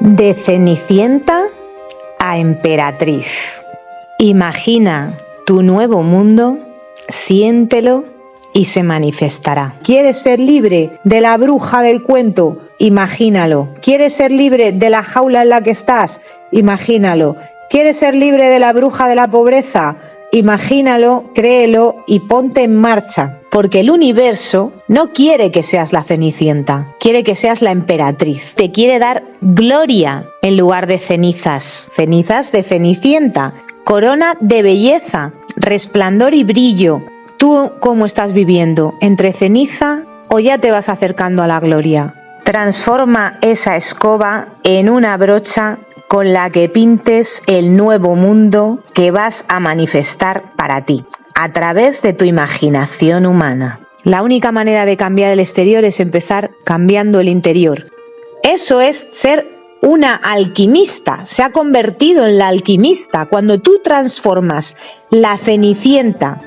De Cenicienta a Emperatriz. Imagina tu nuevo mundo, siéntelo y se manifestará. ¿Quieres ser libre de la bruja del cuento? Imagínalo. ¿Quieres ser libre de la jaula en la que estás? Imagínalo. ¿Quieres ser libre de la bruja de la pobreza? Imagínalo, créelo y ponte en marcha. Porque el universo no quiere que seas la Cenicienta, quiere que seas la emperatriz. Te quiere dar gloria en lugar de cenizas. Cenizas de Cenicienta, corona de belleza, resplandor y brillo. ¿Tú cómo estás viviendo? ¿Entre ceniza o ya te vas acercando a la gloria? Transforma esa escoba en una brocha con la que pintes el nuevo mundo que vas a manifestar para ti, a través de tu imaginación humana. La única manera de cambiar el exterior es empezar cambiando el interior. Eso es ser una alquimista, se ha convertido en la alquimista. Cuando tú transformas la Cenicienta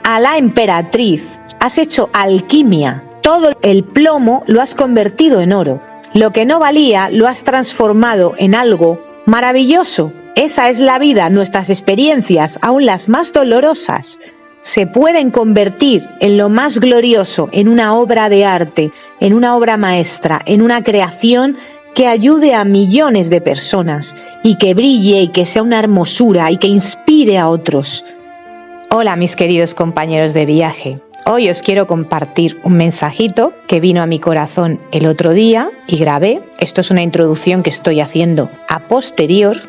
a la emperatriz, has hecho alquimia. Todo el plomo lo has convertido en oro. Lo que no valía lo has transformado en algo maravilloso. Esa es la vida. Nuestras experiencias, aun las más dolorosas, se pueden convertir en lo más glorioso, en una obra de arte, en una obra maestra, en una creación que ayude a millones de personas y que brille y que sea una hermosura y que inspire a otros. Hola mis queridos compañeros de viaje. Hoy os quiero compartir un mensajito que vino a mi corazón el otro día y grabé. Esto es una introducción que estoy haciendo a posterior.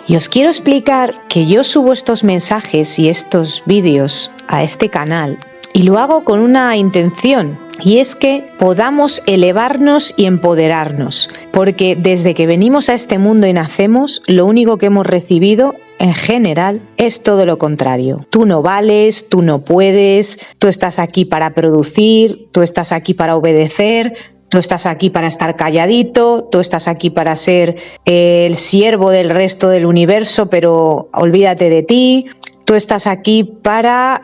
Y os quiero explicar que yo subo estos mensajes y estos vídeos a este canal y lo hago con una intención, y es que podamos elevarnos y empoderarnos, porque desde que venimos a este mundo y nacemos, lo único que hemos recibido en general es todo lo contrario. Tú no vales, tú no puedes, tú estás aquí para producir, tú estás aquí para obedecer, tú estás aquí para estar calladito, tú estás aquí para ser el siervo del resto del universo, pero olvídate de ti. Tú estás aquí para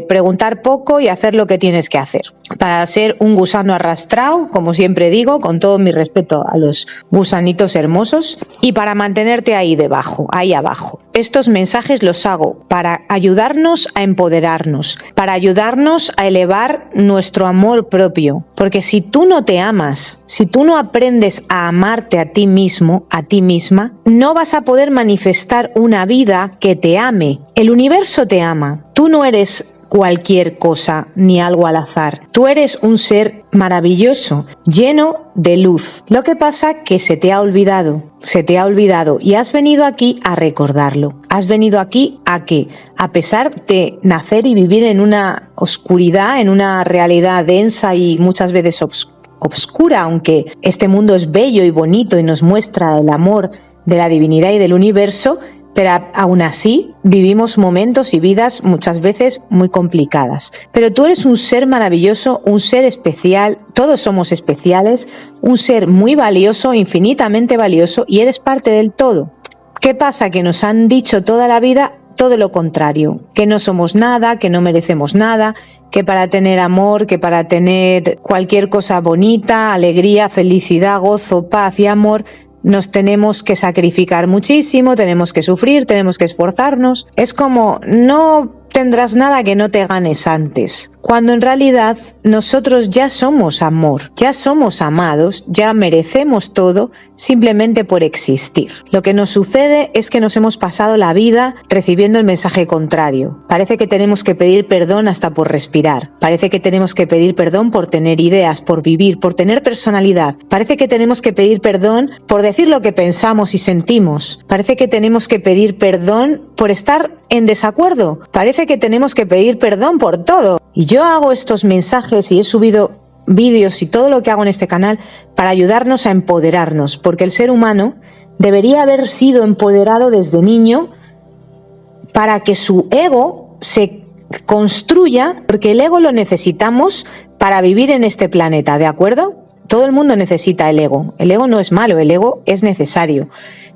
preguntar poco y hacer lo que tienes que hacer. Para ser un gusano arrastrado, como siempre digo, con todo mi respeto a los gusanitos hermosos, y para mantenerte ahí debajo, ahí abajo. Estos mensajes los hago para ayudarnos a empoderarnos, para ayudarnos a elevar nuestro amor propio. Porque si tú no te amas, si tú no aprendes a amarte a ti mismo, a ti misma, no vas a poder manifestar una vida que te ame. El universo te ama. Tú no eres cualquier cosa ni algo al azar. Tú eres un ser maravilloso, lleno de luz. Lo que pasa que se te ha olvidado y has venido aquí a recordarlo. Has venido aquí a que, a pesar de nacer y vivir en una oscuridad, en una realidad densa y muchas veces obscura, aunque este mundo es bello y bonito y nos muestra el amor de la divinidad y del universo, pero aún así vivimos momentos y vidas muchas veces muy complicadas. Pero tú eres un ser maravilloso, un ser especial, todos somos especiales, un ser muy valioso, infinitamente valioso, y eres parte del todo. ¿Qué pasa? Que nos han dicho toda la vida todo lo contrario, que no somos nada, que no merecemos nada, que para tener amor, que para tener cualquier cosa bonita, alegría, felicidad, gozo, paz y amor, nos tenemos que sacrificar muchísimo, tenemos que sufrir, tenemos que esforzarnos. Es como no tendrás nada que no te ganes antes, cuando en realidad nosotros ya somos amor, ya somos amados, ya merecemos todo simplemente por existir. Lo que nos sucede es que nos hemos pasado la vida recibiendo el mensaje contrario. Parece que tenemos que pedir perdón hasta por respirar, parece que tenemos que pedir perdón por tener ideas, por vivir, por tener personalidad, parece que tenemos que pedir perdón por decir lo que pensamos y sentimos, parece que tenemos que pedir perdón por estar en desacuerdo, parece que tenemos que pedir perdón por todo. Y yo hago estos mensajes y he subido vídeos y todo lo que hago en este canal para ayudarnos a empoderarnos, porque el ser humano debería haber sido empoderado desde niño para que su ego se construya, porque el ego lo necesitamos para vivir en este planeta, ¿de acuerdo? Todo el mundo necesita el ego no es malo, el ego es necesario.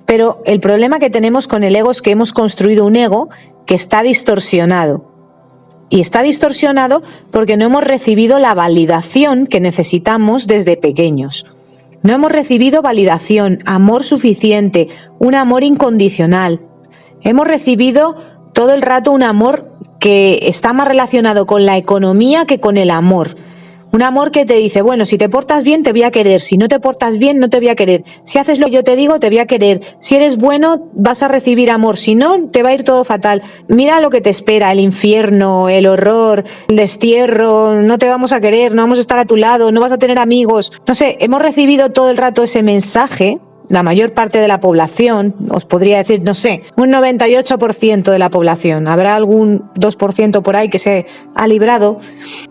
Pero el problema que tenemos con el ego es que hemos construido un ego que está distorsionado. Y está distorsionado porque no hemos recibido la validación que necesitamos desde pequeños. No hemos recibido validación, amor suficiente, un amor incondicional. Hemos recibido todo el rato un amor que está más relacionado con la economía que con el amor. Un amor que te dice, bueno, si te portas bien te voy a querer, si no te portas bien no te voy a querer, si haces lo que yo te digo te voy a querer, si eres bueno vas a recibir amor, si no te va a ir todo fatal. Mira lo que te espera, el infierno, el horror, el destierro, no te vamos a querer, no vamos a estar a tu lado, no vas a tener amigos. No sé, hemos recibido todo el rato ese mensaje. La mayor parte de la población, os podría decir, no sé, un 98% de la población. Habrá algún 2% por ahí que se ha librado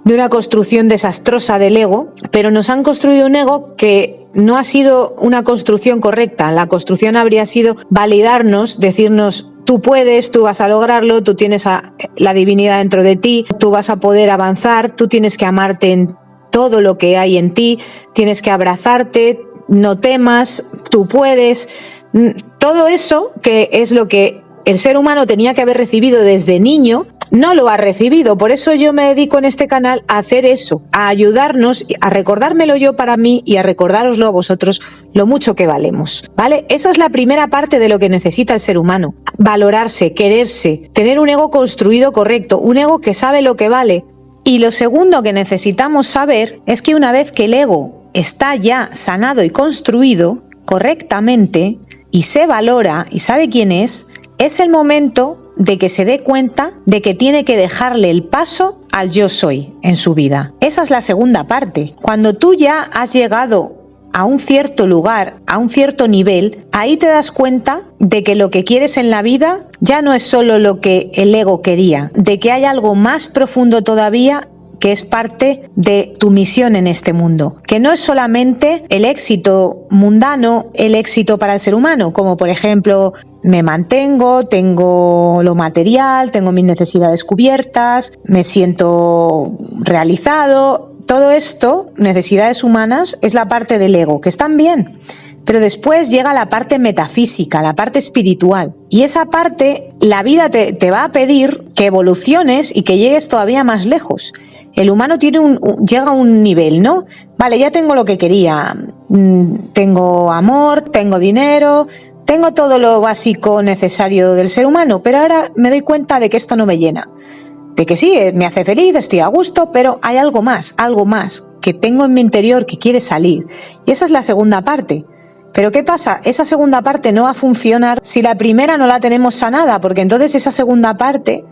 de una construcción desastrosa del ego, pero nos han construido un ego que no ha sido una construcción correcta. La construcción habría sido validarnos, decirnos, tú puedes, tú vas a lograrlo, tú tienes la divinidad dentro de ti, tú vas a poder avanzar, tú tienes que amarte en todo lo que hay en ti, tienes que abrazarte, no temas, tú puedes. Todo eso, que es lo que el ser humano tenía que haber recibido desde niño, no lo ha recibido. Por eso yo me dedico en este canal a hacer eso, a ayudarnos, a recordármelo yo para mí y a recordároslo a vosotros lo mucho que valemos, ¿vale? Esa es la primera parte de lo que necesita el ser humano. Valorarse, quererse, tener un ego construido correcto, un ego que sabe lo que vale. Y lo segundo que necesitamos saber es que una vez que el ego está ya sanado y construido correctamente y se valora y sabe quién es el momento de que se dé cuenta de que tiene que dejarle el paso al yo soy en su vida. Esa es la segunda parte. Cuando tú ya has llegado a un cierto lugar, a un cierto nivel, ahí te das cuenta de que lo que quieres en la vida ya no es solo lo que el ego quería, de que hay algo más profundo todavía que es parte de tu misión en este mundo, que no es solamente el éxito mundano, el éxito para el ser humano, como por ejemplo, me mantengo, tengo lo material, tengo mis necesidades cubiertas, me siento realizado. Todo esto, necesidades humanas, es la parte del ego, que están bien. Pero después llega la parte metafísica, la parte espiritual. Y esa parte, la vida te va a pedir que evoluciones y que llegues todavía más lejos. El humano llega a un nivel, ¿no? Vale, ya tengo lo que quería. Tengo amor, tengo dinero, tengo todo lo básico necesario del ser humano, pero ahora me doy cuenta de que esto no me llena. De que sí, me hace feliz, estoy a gusto, pero hay algo más que tengo en mi interior que quiere salir. Y esa es la segunda parte. Pero ¿qué pasa? Esa segunda parte no va a funcionar si la primera no la tenemos sanada, porque entonces esa segunda parte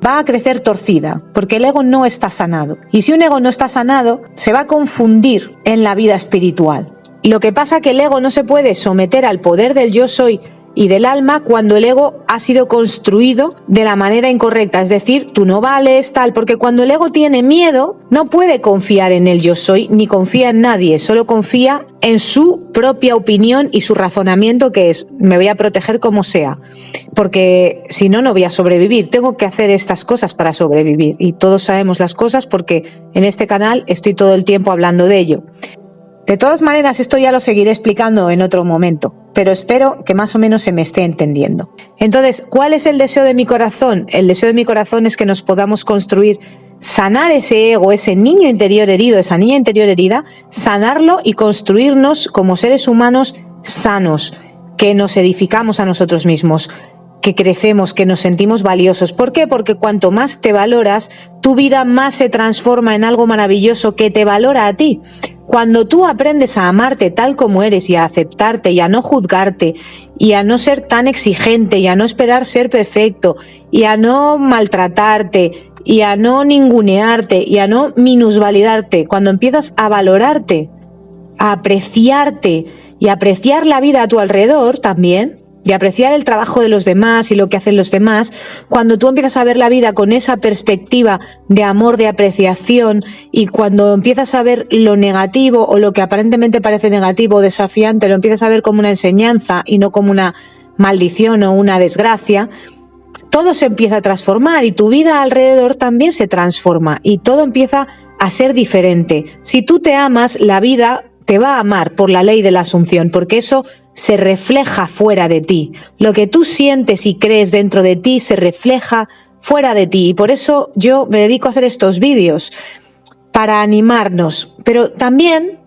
va a crecer torcida, porque el ego no está sanado. Y si un ego no está sanado, se va a confundir en la vida espiritual. Lo que pasa es que el ego no se puede someter al poder del yo soy y del alma cuando el ego ha sido construido de la manera incorrecta, es decir, tú no vales, tal, porque cuando el ego tiene miedo, no puede confiar en el yo soy, ni confía en nadie, solo confía en su propia opinión y su razonamiento, que es, me voy a proteger como sea, porque si no, no voy a sobrevivir, tengo que hacer estas cosas para sobrevivir, y todos sabemos las cosas porque en este canal estoy todo el tiempo hablando de ello. De todas maneras, esto ya lo seguiré explicando en otro momento, pero espero que más o menos se me esté entendiendo. Entonces, ¿cuál es el deseo de mi corazón? El deseo de mi corazón es que nos podamos construir, sanar ese ego, ese niño interior herido, esa niña interior herida, sanarlo y construirnos como seres humanos sanos, que nos edificamos a nosotros mismos, que crecemos, que nos sentimos valiosos. ¿Por qué? Porque cuanto más te valoras, tu vida más se transforma en algo maravilloso que te valora a ti. Cuando tú aprendes a amarte tal como eres y a aceptarte y a no juzgarte y a no ser tan exigente y a no esperar ser perfecto y a no maltratarte y a no ningunearte y a no minusvalidarte, cuando empiezas a valorarte, a apreciarte y a apreciar la vida a tu alrededor también, y apreciar el trabajo de los demás y lo que hacen los demás, cuando tú empiezas a ver la vida con esa perspectiva de amor, de apreciación, y cuando empiezas a ver lo negativo o lo que aparentemente parece negativo o desafiante, lo empiezas a ver como una enseñanza y no como una maldición o una desgracia, todo se empieza a transformar y tu vida alrededor también se transforma y todo empieza a ser diferente. Si tú te amas, la vida te va a amar por la ley de la asunción, porque eso se refleja fuera de ti. Lo que tú sientes y crees dentro de ti se refleja fuera de ti. Y por eso yo me dedico a hacer estos vídeos, para animarnos. Pero también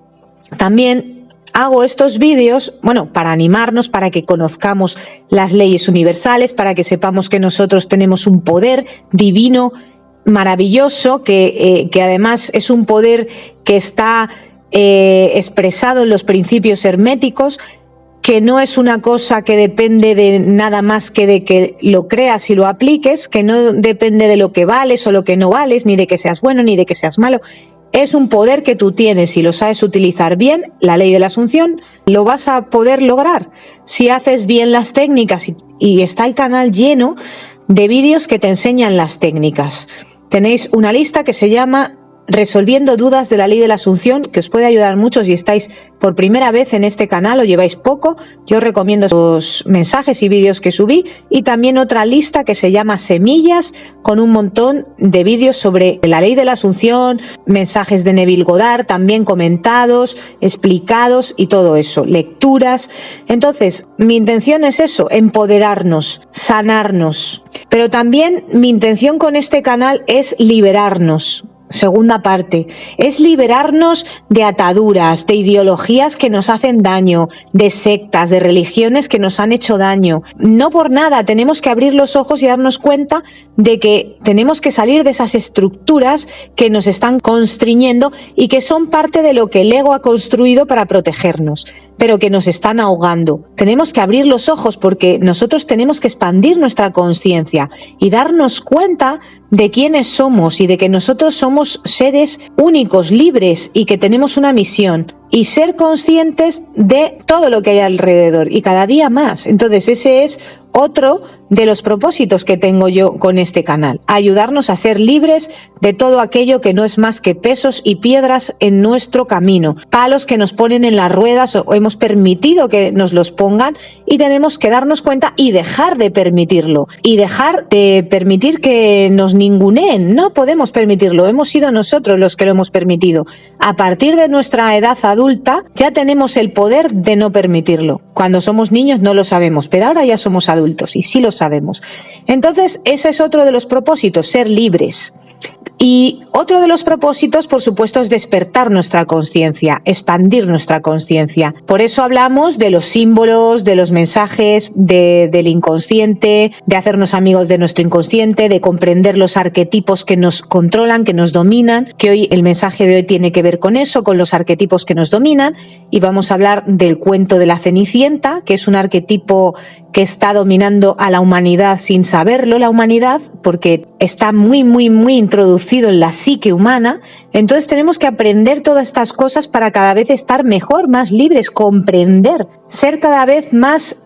hago estos vídeos, bueno, para animarnos, para que conozcamos las leyes universales, para que sepamos que nosotros tenemos un poder divino maravilloso, que además es un poder que está expresado en los principios herméticos, que no es una cosa que depende de nada más que de que lo creas y lo apliques, que no depende de lo que vales o lo que no vales, ni de que seas bueno ni de que seas malo. Es un poder que tú tienes y lo sabes utilizar bien, la ley de la Asunción, lo vas a poder lograr si haces bien las técnicas y está el canal lleno de vídeos que te enseñan las técnicas. Tenéis una lista que se llama Resolviendo dudas de la ley de la Asunción, que os puede ayudar mucho si estáis por primera vez en este canal o lleváis poco. Yo os recomiendo los mensajes y vídeos que subí, y también otra lista que se llama Semillas, con un montón de vídeos sobre la ley de la Asunción, mensajes de Neville Goddard también comentados, explicados y todo eso, lecturas. Entonces, mi intención es eso, empoderarnos, sanarnos, pero también mi intención con este canal es liberarnos. Segunda parte, es liberarnos de ataduras, de ideologías que nos hacen daño, de sectas, de religiones que nos han hecho daño. No por nada tenemos que abrir los ojos y darnos cuenta de que tenemos que salir de esas estructuras que nos están constriñendo y que son parte de lo que el ego ha construido para protegernos, pero que nos están ahogando. Tenemos que abrir los ojos porque nosotros tenemos que expandir nuestra conciencia y darnos cuenta de quiénes somos y de que nosotros somos seres únicos, libres y que tenemos una misión, y ser conscientes de todo lo que hay alrededor y cada día más. Entonces ese es otro de los propósitos que tengo yo con este canal, ayudarnos a ser libres de todo aquello que no es más que pesos y piedras en nuestro camino, palos que nos ponen en las ruedas o hemos permitido que nos los pongan, y tenemos que darnos cuenta y dejar de permitirlo y dejar de permitir que nos ninguneen. No podemos permitirlo, hemos sido nosotros los que lo hemos permitido. A partir de nuestra edad adulta ya tenemos el poder de no permitirlo. Cuando somos niños no lo sabemos, pero ahora ya somos adultos y sí lo sabemos. Entonces ese es otro de los propósitos, ser libres. Y otro de los propósitos, por supuesto, es despertar nuestra conciencia, expandir nuestra conciencia. Por eso hablamos de los símbolos, de los mensajes, del inconsciente, de hacernos amigos de nuestro inconsciente, de comprender los arquetipos que nos controlan, que nos dominan, que hoy el mensaje de hoy tiene que ver con eso, con los arquetipos que nos dominan, y vamos a hablar del cuento de la Cenicienta, que es un arquetipo que está dominando a la humanidad sin saberlo, la humanidad, porque está muy introducido en la psique humana. Entonces tenemos que aprender todas estas cosas para cada vez estar mejor, más libres, comprender, ser cada vez más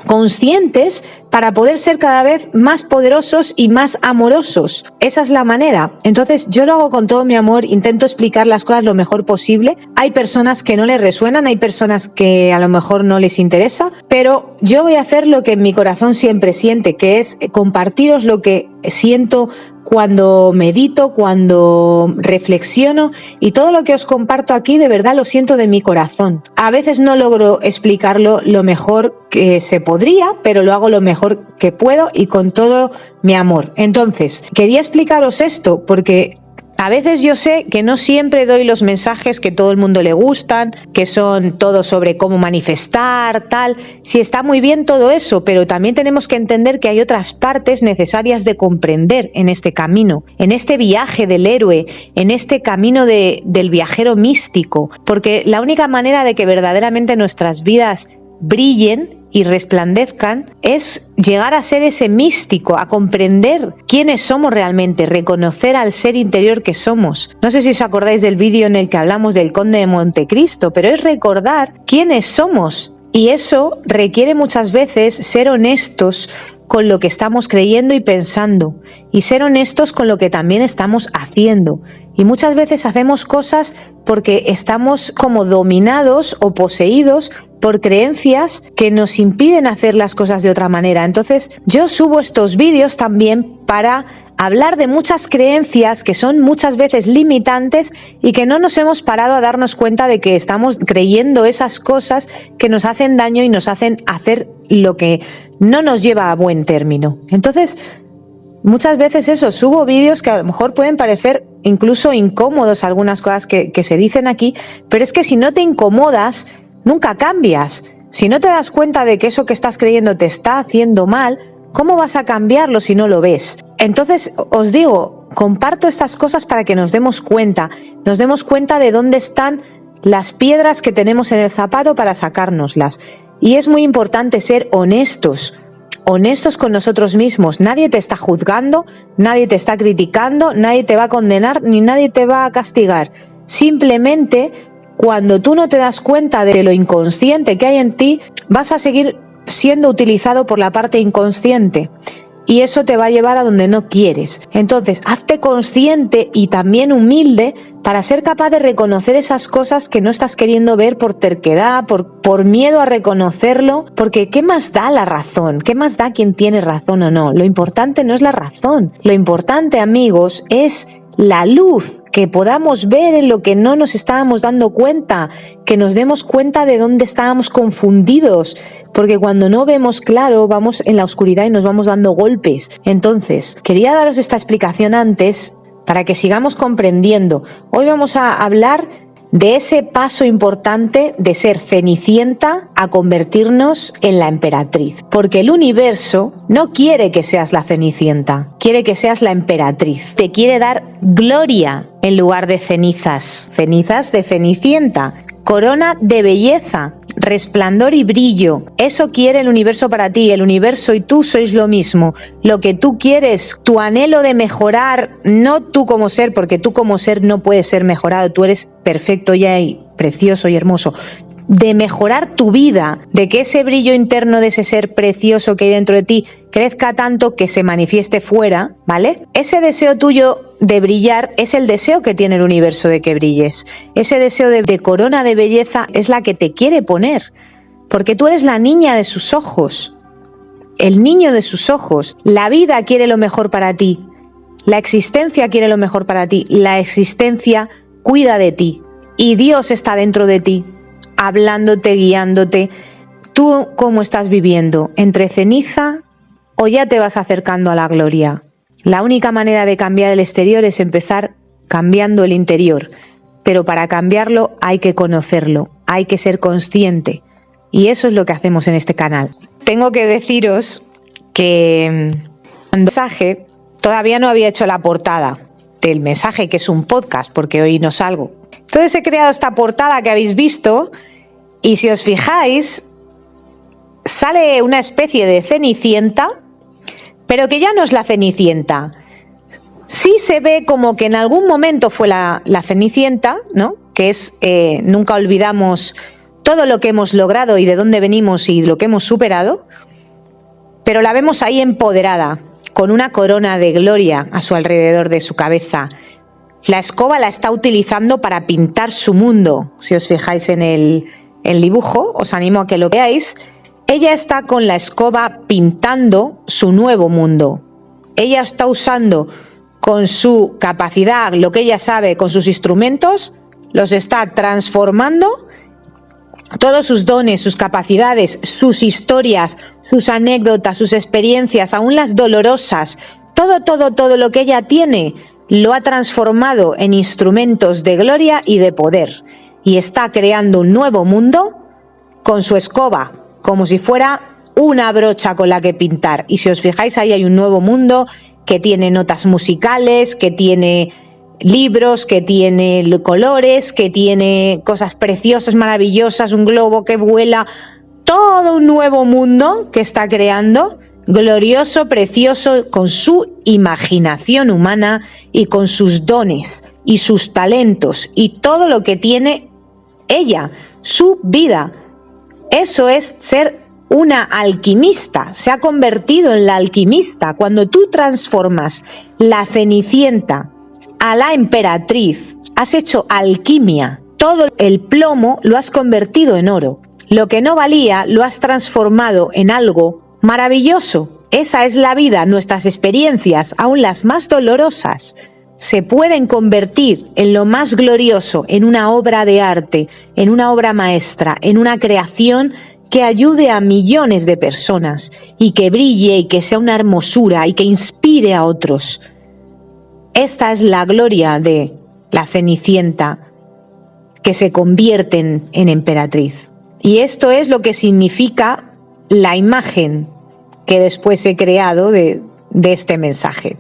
conscientes para poder ser cada vez más poderosos y más amorosos. Esa es la manera. Entonces yo lo hago con todo mi amor, intento explicar las cosas lo mejor posible. Hay personas que no les resuenan, hay personas que a lo mejor no les interesa, pero yo voy a hacer lo que en mi corazón siempre siente, que es compartiros lo que siento cuando medito, cuando reflexiono, y todo lo que os comparto aquí de verdad lo siento de mi corazón. A veces no logro explicarlo lo mejor que se podría, pero lo hago lo mejor que puedo y con todo mi amor. Entonces, quería explicaros esto porque a veces yo sé que no siempre doy los mensajes que todo el mundo le gustan, que son todos sobre cómo manifestar, tal. Sí, está muy bien todo eso, pero también tenemos que entender que hay otras partes necesarias de comprender en este camino, en este viaje del héroe, en este camino del viajero místico, porque la única manera de que verdaderamente nuestras vidas brillen y resplandezcan es llegar a ser ese místico, a comprender quiénes somos realmente, reconocer al ser interior que somos. No sé si os acordáis del vídeo en el que hablamos del Conde de Montecristo, pero es recordar quiénes somos, y eso requiere muchas veces ser honestos con lo que estamos creyendo y pensando, y ser honestos con lo que también estamos haciendo. Y muchas veces hacemos cosas porque estamos como dominados o poseídos por creencias que nos impiden hacer las cosas de otra manera. Entonces yo subo estos vídeos también para hablar de muchas creencias que son muchas veces limitantes y que no nos hemos parado a darnos cuenta de que estamos creyendo esas cosas que nos hacen daño y nos hacen hacer lo que no nos lleva a buen término. Entonces, muchas veces eso, subo vídeos que a lo mejor pueden parecer incluso incómodos algunas cosas que se dicen aquí, pero es que si no te incomodas, nunca cambias. Si no te das cuenta de que eso que estás creyendo te está haciendo mal, ¿cómo vas a cambiarlo si no lo ves? Entonces, os digo, comparto estas cosas para que nos demos cuenta de dónde están las piedras que tenemos en el zapato para sacárnoslas. Y es muy importante ser honestos con nosotros mismos. Nadie te está juzgando, nadie te está criticando, nadie te va a condenar, ni nadie te va a castigar. Simplemente, cuando tú no te das cuenta de lo inconsciente que hay en ti, vas a seguir siendo utilizado por la parte inconsciente. Y eso te va a llevar a donde no quieres. Entonces, hazte consciente y también humilde para ser capaz de reconocer esas cosas que no estás queriendo ver por terquedad, por miedo a reconocerlo, porque ¿qué más da la razón? ¿Qué más da quién tiene razón o no? Lo importante no es la razón. Lo importante, amigos, es la luz, que podamos ver en lo que no nos estábamos dando cuenta, que nos demos cuenta de dónde estábamos confundidos, porque cuando no vemos claro vamos en la oscuridad y nos vamos dando golpes. Entonces, quería daros esta explicación antes para que sigamos comprendiendo. Hoy vamos a hablar de ese paso importante de ser Cenicienta a convertirnos en la emperatriz. Porque el universo no quiere que seas la Cenicienta, quiere que seas la emperatriz. Te quiere dar gloria en lugar de cenizas. Cenizas de Cenicienta. Corona de belleza, resplandor y brillo. Eso quiere el universo para ti. El universo y tú sois lo mismo. Lo que tú quieres, tu anhelo de mejorar, no tú como ser, porque tú como ser no puedes ser mejorado. Tú eres perfecto ya y precioso y hermoso. De mejorar tu vida, de que ese brillo interno de ese ser precioso que hay dentro de ti crezca tanto que se manifieste fuera, ¿vale? Ese deseo tuyo de brillar es el deseo que tiene el universo de que brilles. Ese deseo de corona de belleza es la que te quiere poner, porque tú eres la niña de sus ojos, el niño de sus ojos. La vida quiere lo mejor para ti, la existencia quiere lo mejor para ti, la existencia cuida de ti y Dios está dentro de ti, hablándote, guiándote. ¿Tú cómo estás viviendo? ¿Entre ceniza o ya te vas acercando a la gloria? La única manera de cambiar el exterior es empezar cambiando el interior, pero para cambiarlo hay que conocerlo, hay que ser consciente, y eso es lo que hacemos en este canal. Tengo que deciros que el mensaje todavía no había hecho la portada del mensaje, que es un podcast, porque hoy no salgo. Entonces he creado esta portada que habéis visto, y si os fijáis, sale una especie de Cenicienta, pero que ya no es la Cenicienta. Sí se ve como que en algún momento fue la Cenicienta, ¿no? Que es, nunca olvidamos todo lo que hemos logrado y de dónde venimos y lo que hemos superado, pero la vemos ahí empoderada, con una corona de gloria a su alrededor de su cabeza. La escoba la está utilizando para pintar su mundo. Si os fijáis en el dibujo, os animo a que lo veáis. Ella está con la escoba pintando su nuevo mundo. Ella está usando con su capacidad, lo que ella sabe, con sus instrumentos, los está transformando. Todos sus dones, sus capacidades, sus historias, sus anécdotas, sus experiencias, aún las dolorosas, todo lo que ella tiene, lo ha transformado en instrumentos de gloria y de poder. Y está creando un nuevo mundo con su escoba, como si fuera una brocha con la que pintar. Y si os fijáis, ahí hay un nuevo mundo que tiene notas musicales, que tiene libros, que tiene colores, que tiene cosas preciosas, maravillosas, un globo que vuela. Todo un nuevo mundo que está creando, glorioso, precioso, con su imaginación humana y con sus dones y sus talentos y todo lo que tiene ella, su vida. Eso es ser una alquimista, se ha convertido en la alquimista. Cuando tú transformas la Cenicienta a la emperatriz, has hecho alquimia. Todo el plomo lo has convertido en oro. Lo que no valía lo has transformado en algo maravilloso. Esa es la vida. Nuestras experiencias, aun las más dolorosas, se pueden convertir en lo más glorioso, en una obra de arte, en una obra maestra, en una creación que ayude a millones de personas y que brille y que sea una hermosura y que inspire a otros. Esta es la gloria de la Cenicienta, que se convierte en emperatriz. Y esto es lo que significa la imagen que después he creado de este mensaje.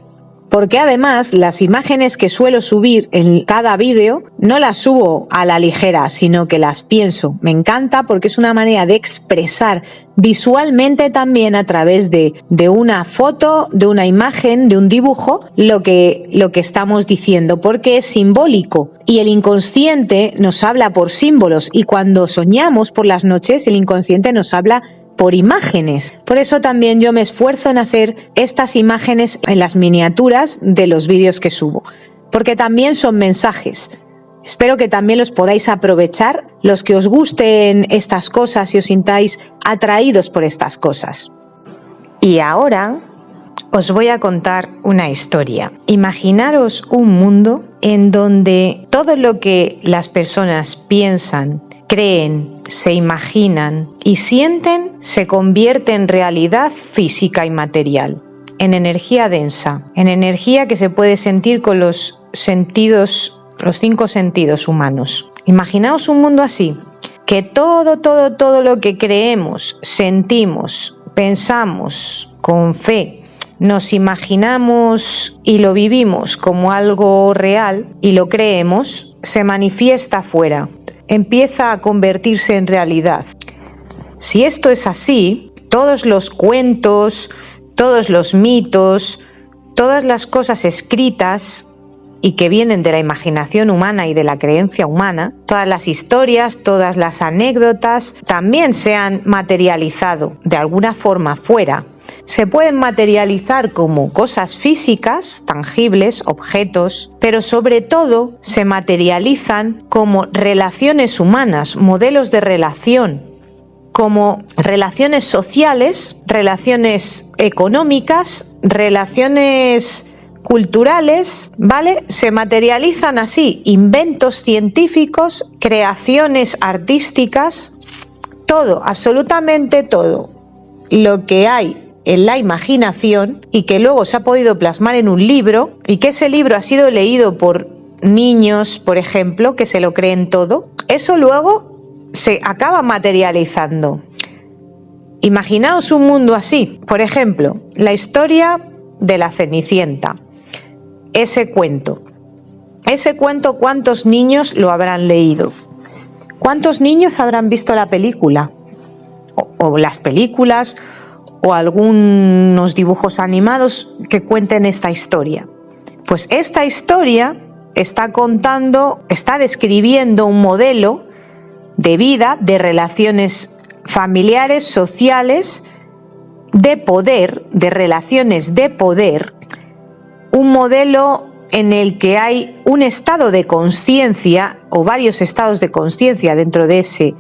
Porque además las imágenes que suelo subir en cada vídeo no las subo a la ligera, sino que las pienso. Me encanta porque es una manera de expresar visualmente también a través de una foto, de una imagen, de un dibujo, lo que estamos diciendo, porque es simbólico. Y el inconsciente nos habla por símbolos, y cuando soñamos por las noches, el inconsciente nos habla por imágenes. Por eso también yo me esfuerzo en hacer estas imágenes en las miniaturas de los vídeos que subo, porque también son mensajes. Espero que también los podáis aprovechar, los que os gusten estas cosas y os sintáis atraídos por estas cosas. Y ahora os voy a contar una historia. Imaginaros un mundo en donde todo lo que las personas piensan, creen, se imaginan y sienten se convierte en realidad física y material, en energía densa, en energía que se puede sentir con los sentidos, los 5 sentidos humanos. Imaginaos un mundo así, que todo lo que creemos, sentimos, pensamos con fe, nos imaginamos y lo vivimos como algo real y lo creemos, se manifiesta afuera. Empieza a convertirse en realidad. Si esto es así, todos los cuentos, todos los mitos, todas las cosas escritas y que vienen de la imaginación humana y de la creencia humana, todas las historias, todas las anécdotas, también se han materializado de alguna forma fuera. Se pueden materializar como cosas físicas, tangibles, objetos, pero sobre todo se materializan como relaciones humanas, modelos de relación, como relaciones sociales, relaciones económicas, relaciones culturales, ¿vale? Se materializan así inventos científicos, creaciones artísticas, todo, absolutamente todo lo que hay en la imaginación y que luego se ha podido plasmar en un libro y que ese libro ha sido leído por niños, por ejemplo, que se lo creen todo, eso luego se acaba materializando. Imaginaos un mundo así, por ejemplo, la historia de la Cenicienta, ese cuento, ¿cuántos niños lo habrán leído? ¿Cuántos niños habrán visto la película? O las películas, o algunos dibujos animados que cuenten esta historia. Pues esta historia está describiendo un modelo de vida, de relaciones familiares, sociales, de poder, de relaciones de poder, un modelo en el que hay un estado de conciencia o varios estados de conciencia dentro de ese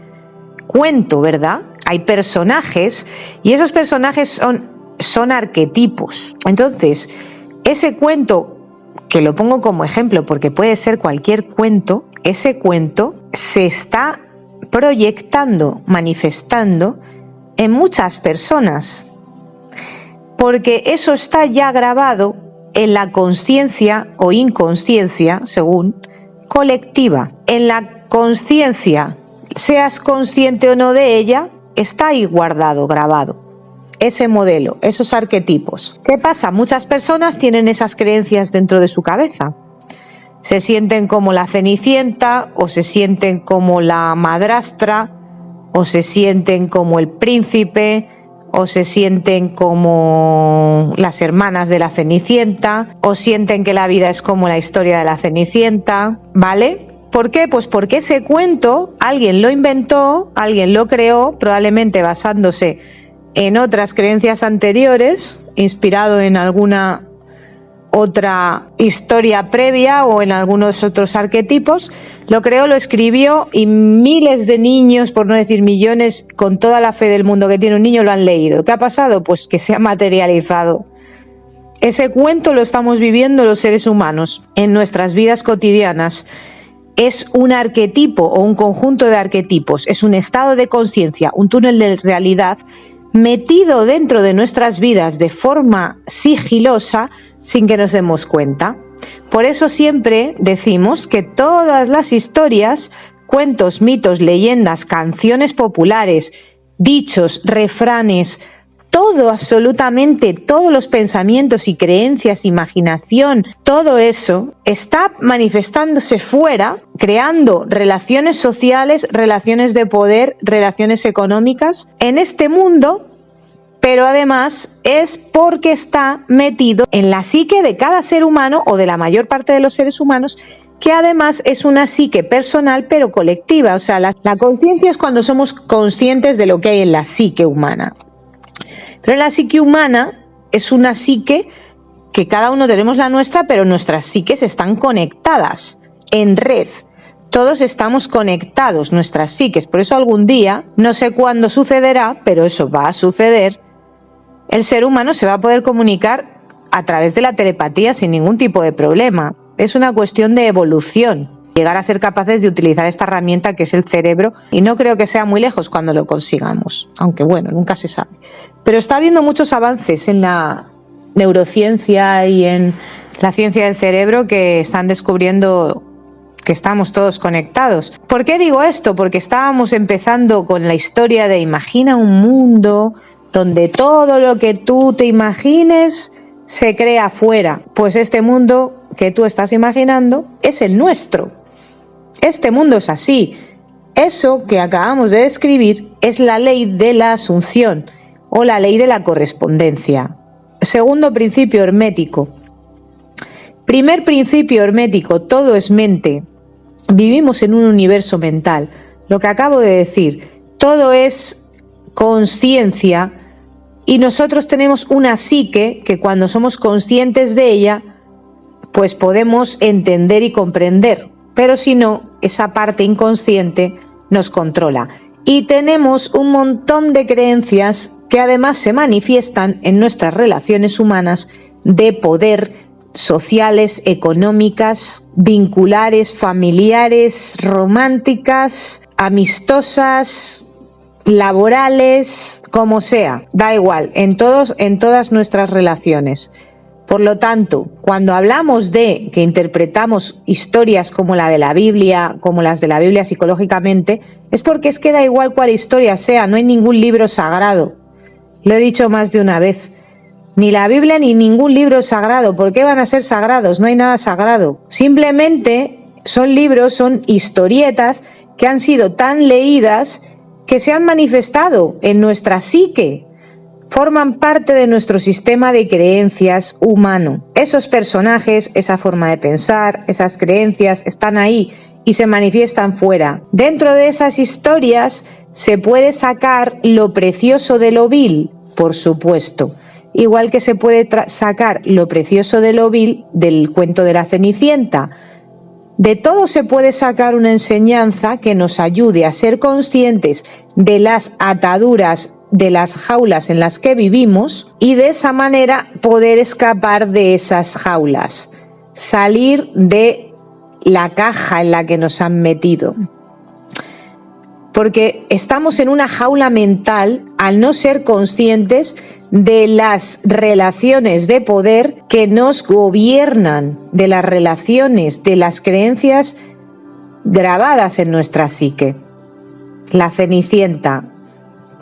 cuento, ¿verdad? Hay personajes y esos personajes son arquetipos. Entonces, ese cuento, que lo pongo como ejemplo porque puede ser cualquier cuento, ese cuento se está proyectando, manifestando en muchas personas, porque eso está ya grabado en la conciencia o inconsciencia, según, colectiva. En la conciencia, seas consciente o no de ella, está ahí guardado, grabado, ese modelo, esos arquetipos. ¿Qué pasa? Muchas personas tienen esas creencias dentro de su cabeza. Se sienten como la Cenicienta, o se sienten como la madrastra, o se sienten como el príncipe, o se sienten como las hermanas de la Cenicienta, o sienten que la vida es como la historia de la Cenicienta, ¿vale? ¿Por qué? Pues porque ese cuento alguien lo inventó, alguien lo creó, probablemente basándose en otras creencias anteriores, inspirado en alguna otra historia previa o en algunos otros arquetipos, lo creó, lo escribió y miles de niños, por no decir millones, con toda la fe del mundo que tiene un niño, lo han leído. ¿Qué ha pasado? Pues que se ha materializado. Ese cuento lo estamos viviendo los seres humanos en nuestras vidas cotidianas. Es un arquetipo o un conjunto de arquetipos, es un estado de conciencia, un túnel de realidad metido dentro de nuestras vidas de forma sigilosa sin que nos demos cuenta. Por eso siempre decimos que todas las historias, cuentos, mitos, leyendas, canciones populares, dichos, refranes, todo, absolutamente todos los pensamientos y creencias, imaginación, todo eso está manifestándose fuera, creando relaciones sociales, relaciones de poder, relaciones económicas en este mundo, pero además es porque está metido en la psique de cada ser humano o de la mayor parte de los seres humanos, que además es una psique personal pero colectiva. O sea, la conciencia es cuando somos conscientes de lo que hay en la psique humana. Pero la psique humana es una psique que cada uno tenemos la nuestra, pero nuestras psiques están conectadas en red. Todos estamos conectados, nuestras psiques. Por eso algún día, no sé cuándo sucederá, pero eso va a suceder, el ser humano se va a poder comunicar a través de la telepatía sin ningún tipo de problema. Es una cuestión de evolución, llegar a ser capaces de utilizar esta herramienta que es el cerebro, y no creo que sea muy lejos cuando lo consigamos, aunque bueno, nunca se sabe. Pero está habiendo muchos avances en la neurociencia y en la ciencia del cerebro que están descubriendo que estamos todos conectados. ¿Por qué digo esto? Porque estábamos empezando con la historia de imagina un mundo donde todo lo que tú te imagines se crea afuera. Pues este mundo que tú estás imaginando es el nuestro. Este mundo es así. Eso que acabamos de describir es la ley de la asunción o la ley de la correspondencia. Segundo principio hermético. Primer principio hermético, todo es mente. Vivimos en un universo mental. Lo que acabo de decir, todo es consciencia y nosotros tenemos una psique que cuando somos conscientes de ella, pues podemos entender y comprender. Pero si no, esa parte inconsciente nos controla. Y tenemos un montón de creencias que además se manifiestan en nuestras relaciones humanas de poder, sociales, económicas, vinculares, familiares, románticas, amistosas, laborales, como sea, da igual, en todas nuestras relaciones. Por lo tanto, cuando hablamos de que interpretamos historias como la de la Biblia, como las de la Biblia psicológicamente, es porque es que da igual cuál historia sea, no hay ningún libro sagrado. Lo he dicho más de una vez. Ni la Biblia ni ningún libro es sagrado. ¿Por qué van a ser sagrados? No hay nada sagrado. Simplemente son libros, son historietas que han sido tan leídas que se han manifestado en nuestra psique. Forman parte de nuestro sistema de creencias humano. Esos personajes, esa forma de pensar, esas creencias están ahí y se manifiestan fuera. Dentro de esas historias se puede sacar lo precioso de lo vil, por supuesto. Igual que se puede sacar lo precioso de lo vil del cuento de la Cenicienta. De todo se puede sacar una enseñanza que nos ayude a ser conscientes de las ataduras, de las jaulas en las que vivimos y de esa manera poder escapar de esas jaulas, salir de la caja en la que nos han metido. Porque estamos en una jaula mental al no ser conscientes de las relaciones de poder que nos gobiernan, de las relaciones, de las creencias grabadas en nuestra psique. La Cenicienta,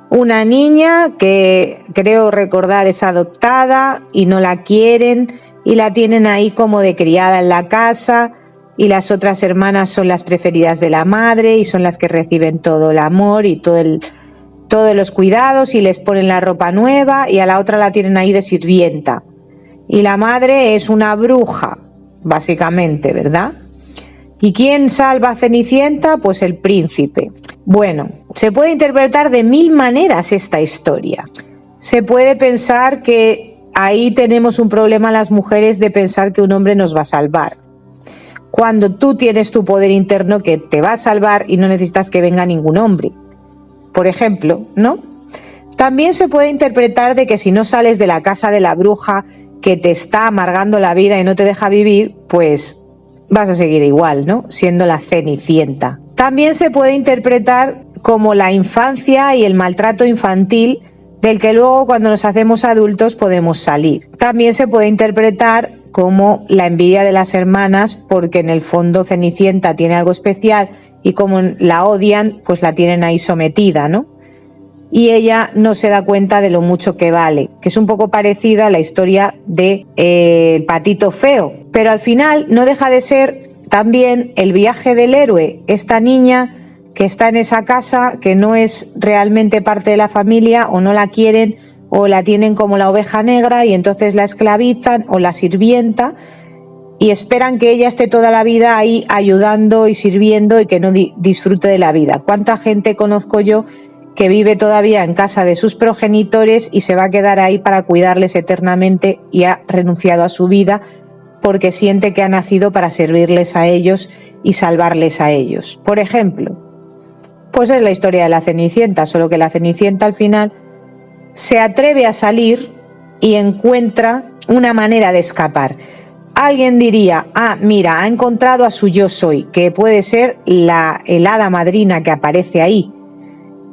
una niña que creo recordar es adoptada y no la quieren y la tienen ahí como de criada en la casa, y las otras hermanas son las preferidas de la madre y son las que reciben todo el amor y todos los cuidados y les ponen la ropa nueva, y a la otra la tienen ahí de sirvienta. Y la madre es una bruja, básicamente, ¿verdad? ¿Y quién salva a Cenicienta? Pues el príncipe. Bueno, se puede interpretar de mil maneras esta historia. Se puede pensar que ahí tenemos un problema las mujeres de pensar que un hombre nos va a salvar, cuando tú tienes tu poder interno que te va a salvar y no necesitas que venga ningún hombre, por ejemplo, ¿no? También se puede interpretar de que si no sales de la casa de la bruja que te está amargando la vida y no te deja vivir, pues vas a seguir igual, ¿no? Siendo la Cenicienta. También se puede interpretar como la infancia y el maltrato infantil del que luego cuando nos hacemos adultos podemos salir. También se puede interpretar como la envidia de las hermanas, porque en el fondo Cenicienta tiene algo especial y como la odian, pues la tienen ahí sometida, ¿no? Y ella no se da cuenta de lo mucho que vale, que es un poco parecida a la historia de el patito feo. Pero al final no deja de ser también el viaje del héroe, esta niña que está en esa casa, que no es realmente parte de la familia o no la quieren o la tienen como la oveja negra y entonces la esclavizan o la sirvienta y esperan que ella esté toda la vida ahí ayudando y sirviendo y que no disfrute de la vida. ¿Cuánta gente conozco yo que vive todavía en casa de sus progenitores y se va a quedar ahí para cuidarles eternamente y ha renunciado a su vida porque siente que ha nacido para servirles a ellos y salvarles a ellos? Por ejemplo, pues es la historia de la Cenicienta, solo que la Cenicienta al final se atreve a salir y encuentra una manera de escapar. Alguien diría, mira, ha encontrado a su yo soy, que puede ser el hada madrina que aparece ahí,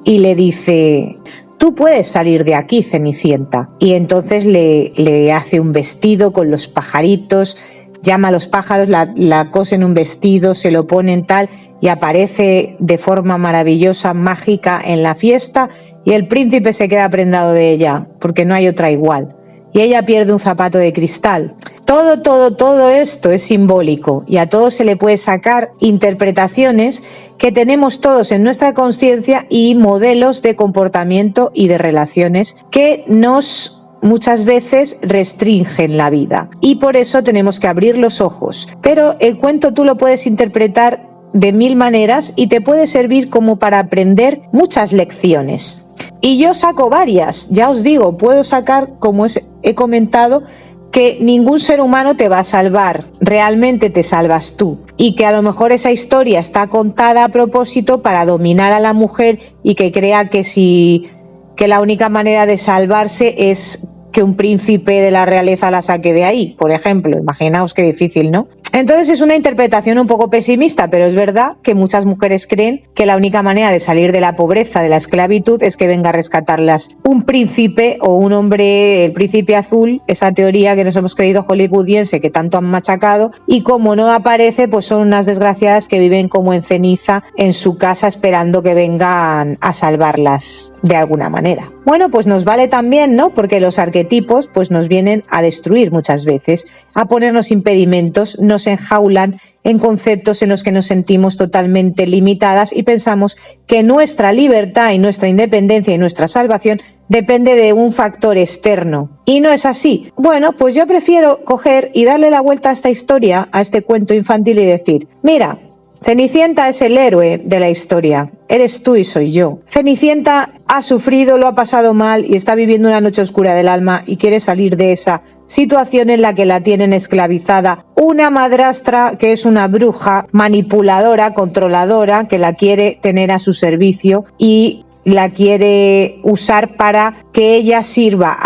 y le dice, tú puedes salir de aquí, Cenicienta. Y entonces le hace un vestido con los pajaritos, llama a los pájaros, la cose en un vestido, se lo ponen tal y aparece de forma maravillosa, mágica en la fiesta y el príncipe se queda prendado de ella porque no hay otra igual. Y ella pierde un zapato de cristal. Todo esto es simbólico y a todo se le puede sacar interpretaciones que tenemos todos en nuestra conciencia y modelos de comportamiento y de relaciones que nos muchas veces restringen la vida. Y por eso tenemos que abrir los ojos. Pero el cuento tú lo puedes interpretar de mil maneras y te puede servir como para aprender muchas lecciones. Y yo saco varias, ya os digo, puedo sacar, como he comentado, que ningún ser humano te va a salvar, realmente te salvas tú. Y que a lo mejor esa historia está contada a propósito para dominar a la mujer y que crea que la única manera de salvarse es que un príncipe de la realeza la saque de ahí, por ejemplo. Imaginaos qué difícil, ¿no? Entonces es una interpretación un poco pesimista, pero es verdad que muchas mujeres creen que la única manera de salir de la pobreza, de la esclavitud, es que venga a rescatarlas un príncipe o un hombre, el príncipe azul, esa teoría que nos hemos creído hollywoodiense que tanto han machacado, y como no aparece, pues son unas desgraciadas que viven como en ceniza en su casa esperando que vengan a salvarlas de alguna manera. Bueno, pues nos vale también, ¿no? Porque los arquetipos pues nos vienen a destruir muchas veces, a ponernos impedimentos, nos enjaulan en conceptos en los que nos sentimos totalmente limitadas y pensamos que nuestra libertad y nuestra independencia y nuestra salvación depende de un factor externo. Y no es así. Bueno, pues yo prefiero coger y darle la vuelta a esta historia, a este cuento infantil y decir, mira, Cenicienta es el héroe de la historia, eres tú y soy yo. Cenicienta ha sufrido, lo ha pasado mal y está viviendo una noche oscura del alma y quiere salir de esa situación en la que la tienen esclavizada una madrastra que es una bruja manipuladora, controladora, que la quiere tener a su servicio y la quiere usar para que ella sirva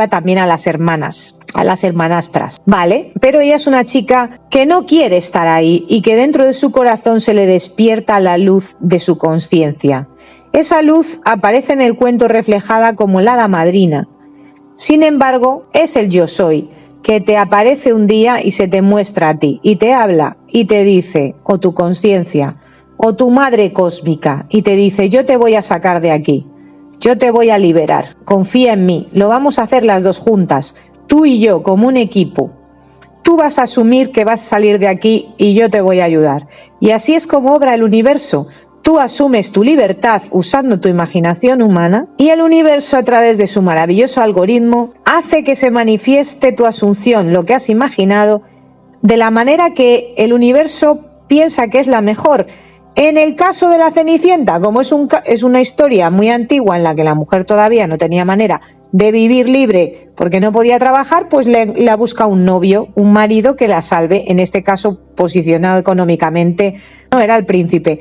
también a las hermanas, a las hermanastras, ¿vale? Pero ella es una chica que no quiere estar ahí y que dentro de su corazón se le despierta la luz de su conciencia. Esa luz aparece en el cuento reflejada como la hada madrina. Sin embargo, es el yo soy, que te aparece un día y se te muestra a ti y te habla y te dice, o tu conciencia, o tu madre cósmica, y te dice, yo te voy a sacar de aquí, yo te voy a liberar, confía en mí, lo vamos a hacer las dos juntas, tú y yo como un equipo. Tú vas a asumir que vas a salir de aquí y yo te voy a ayudar. Y así es como obra el universo. Tú asumes tu libertad usando tu imaginación humana y el universo, a través de su maravilloso algoritmo, hace que se manifieste tu asunción, lo que has imaginado, de la manera que el universo piensa que es la mejor. En el caso de la Cenicienta, como es una historia muy antigua en la que la mujer todavía no tenía manera de vivir libre porque no podía trabajar, pues le busca un novio, un marido que la salve, en este caso posicionado económicamente, no era el príncipe.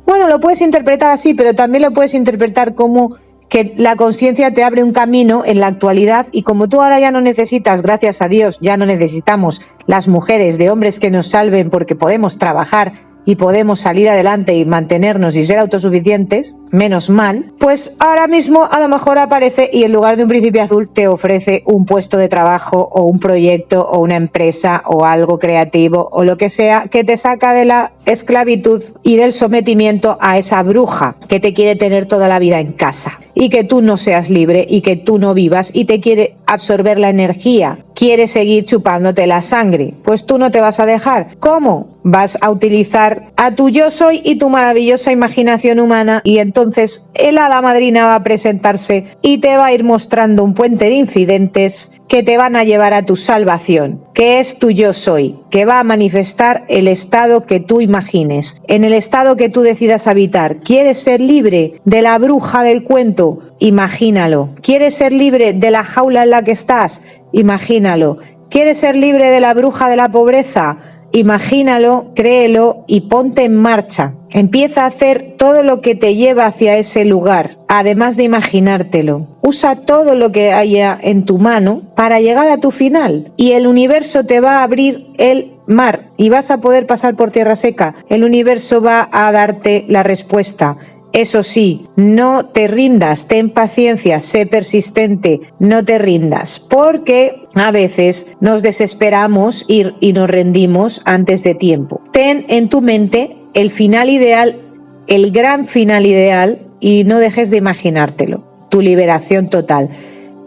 Bueno, lo puedes interpretar así, pero también lo puedes interpretar como que la conciencia te abre un camino en la actualidad y como tú ahora ya no necesitas, gracias a Dios, ya no necesitamos las mujeres de hombres que nos salven porque podemos trabajar y podemos salir adelante y mantenernos y ser autosuficientes, menos mal, pues ahora mismo a lo mejor aparece y en lugar de un príncipe azul te ofrece un puesto de trabajo o un proyecto o una empresa o algo creativo o lo que sea que te saca de la esclavitud y del sometimiento a esa bruja que te quiere tener toda la vida en casa y que tú no seas libre y que tú no vivas y te quiere absorber la energía, quiere seguir chupándote la sangre. Pues tú no te vas a dejar. ¿Cómo? Vas a utilizar a tu yo soy y tu maravillosa imaginación humana y entonces el hada madrina va a presentarse y te va a ir mostrando un puente de incidentes que te van a llevar a tu salvación, que es tu yo soy, que va a manifestar el estado que tú imagines, en el estado que tú decidas habitar. ¿Quieres ser libre de la bruja del cuento? Imagínalo. ¿Quieres ser libre de la jaula en la que estás? Imagínalo. ¿Quieres ser libre de la bruja de la pobreza? Imagínalo, créelo y ponte en marcha. Empieza a hacer todo lo que te lleva hacia ese lugar, además de imaginártelo. Usa todo lo que haya en tu mano para llegar a tu final y el universo te va a abrir el mar y vas a poder pasar por tierra seca. El universo va a darte la respuesta. Eso sí, no te rindas, ten paciencia, sé persistente, no te rindas, porque a veces nos desesperamos y nos rendimos antes de tiempo. Ten en tu mente el final ideal, el gran final ideal, y no dejes de imaginártelo, tu liberación total.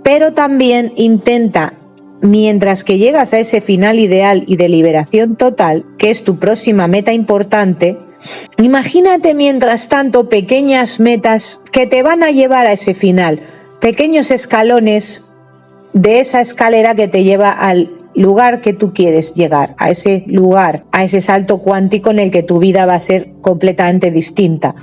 Pero también intenta, mientras que llegas a ese final ideal y de liberación total, que es tu próxima meta importante, imagínate mientras tanto pequeñas metas que te van a llevar a ese final, pequeños escalones de esa escalera que te lleva al lugar que tú quieres llegar, a ese lugar, a ese salto cuántico en el que tu vida va a ser completamente distinta.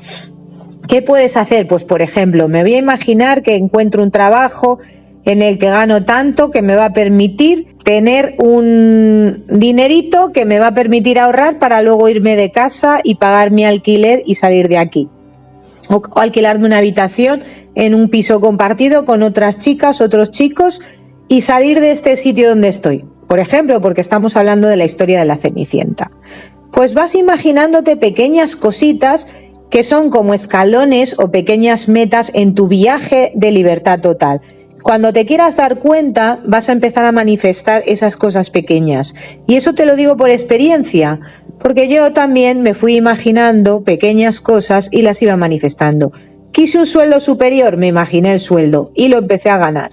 ¿Qué puedes hacer? Pues por ejemplo, me voy a imaginar que encuentro un trabajo en el que gano tanto que me va a permitir tener un dinerito que me va a permitir ahorrar para luego irme de casa y pagar mi alquiler y salir de aquí. O alquilarme una habitación en un piso compartido con otras chicas, otros chicos y salir de este sitio donde estoy. Por ejemplo, porque estamos hablando de la historia de la Cenicienta. Pues vas imaginándote pequeñas cositas que son como escalones o pequeñas metas en tu viaje de libertad total. Cuando te quieras dar cuenta, vas a empezar a manifestar esas cosas pequeñas. Y eso te lo digo por experiencia, porque yo también me fui imaginando pequeñas cosas y las iba manifestando. Quise un sueldo superior, me imaginé el sueldo y lo empecé a ganar.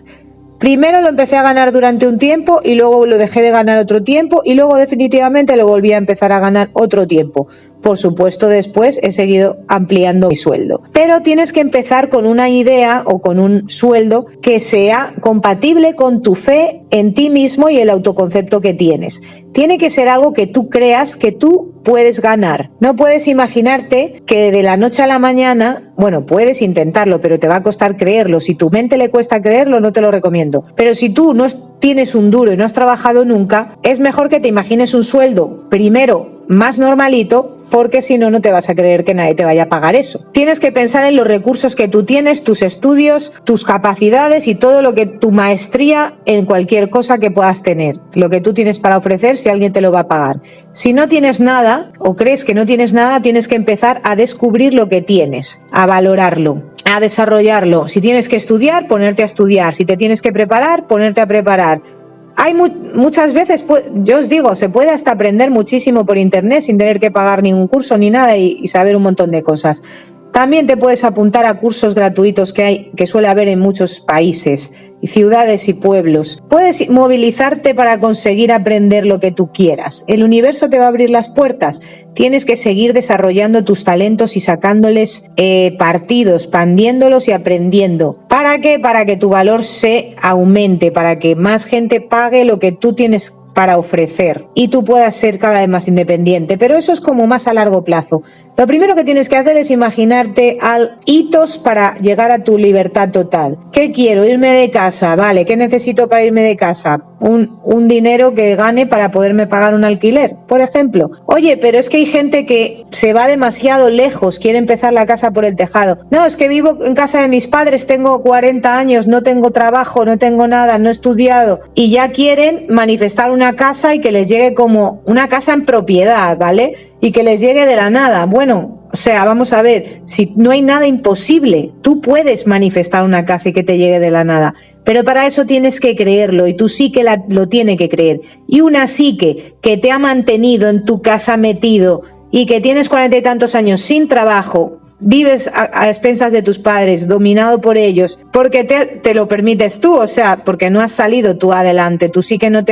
Primero lo empecé a ganar durante un tiempo y luego lo dejé de ganar otro tiempo y luego definitivamente lo volví a empezar a ganar otro tiempo. Por supuesto, después he seguido ampliando mi sueldo. Pero tienes que empezar con una idea o con un sueldo que sea compatible con tu fe en ti mismo y el autoconcepto que tienes. Tiene que ser algo que tú creas que tú puedes ganar. No puedes imaginarte que de la noche a la mañana, bueno, puedes intentarlo, pero te va a costar creerlo. Si tu mente le cuesta creerlo, no te lo recomiendo. Pero si tú no tienes un duro y no has trabajado nunca, es mejor que te imagines un sueldo primero más normalito, porque si no, no te vas a creer que nadie te vaya a pagar eso. Tienes que pensar en los recursos que tú tienes, tus estudios, tus capacidades y todo lo que tu maestría en cualquier cosa que puedas tener. Lo que tú tienes para ofrecer, si alguien te lo va a pagar. Si no tienes nada o crees que no tienes nada, tienes que empezar a descubrir lo que tienes, a valorarlo, a desarrollarlo. Si tienes que estudiar, ponerte a estudiar. Si te tienes que preparar, ponerte a preparar. Hay muchas veces, yo os digo, se puede hasta aprender muchísimo por internet sin tener que pagar ningún curso ni nada y saber un montón de cosas. También te puedes apuntar a cursos gratuitos que suele haber en muchos países, ciudades y pueblos. Puedes movilizarte para conseguir aprender lo que tú quieras. El universo te va a abrir las puertas. Tienes que seguir desarrollando tus talentos y sacándoles partidos, expandiéndolos y aprendiendo. ¿Para qué? Para que tu valor se aumente, para que más gente pague lo que tú tienes para ofrecer y tú puedas ser cada vez más independiente, pero eso es como más a largo plazo. Lo primero que tienes que hacer es imaginarte hitos para llegar a tu libertad total. ¿Qué quiero? Irme de casa, vale, ¿qué necesito para irme de casa? Un dinero que gane para poderme pagar un alquiler, por ejemplo. Oye, pero es que hay gente que se va demasiado lejos, quiere empezar la casa por el tejado. No, es que vivo en casa de mis padres, tengo 40 años, no tengo trabajo, no tengo nada, no he estudiado y ya quieren manifestar una una casa y que les llegue como una casa en propiedad, ¿vale? Y que les llegue de la nada. Bueno, o sea, vamos a ver, si no hay nada imposible, tú puedes manifestar una casa y que te llegue de la nada, pero para eso tienes que creerlo y tu psique lo tiene que creer. Y una psique que te ha mantenido en tu casa metido y que tienes 40 y tantos años sin trabajo, vives a expensas de tus padres, dominado por ellos, porque te lo permites tú, o sea, porque no has salido tú adelante, tú sí que no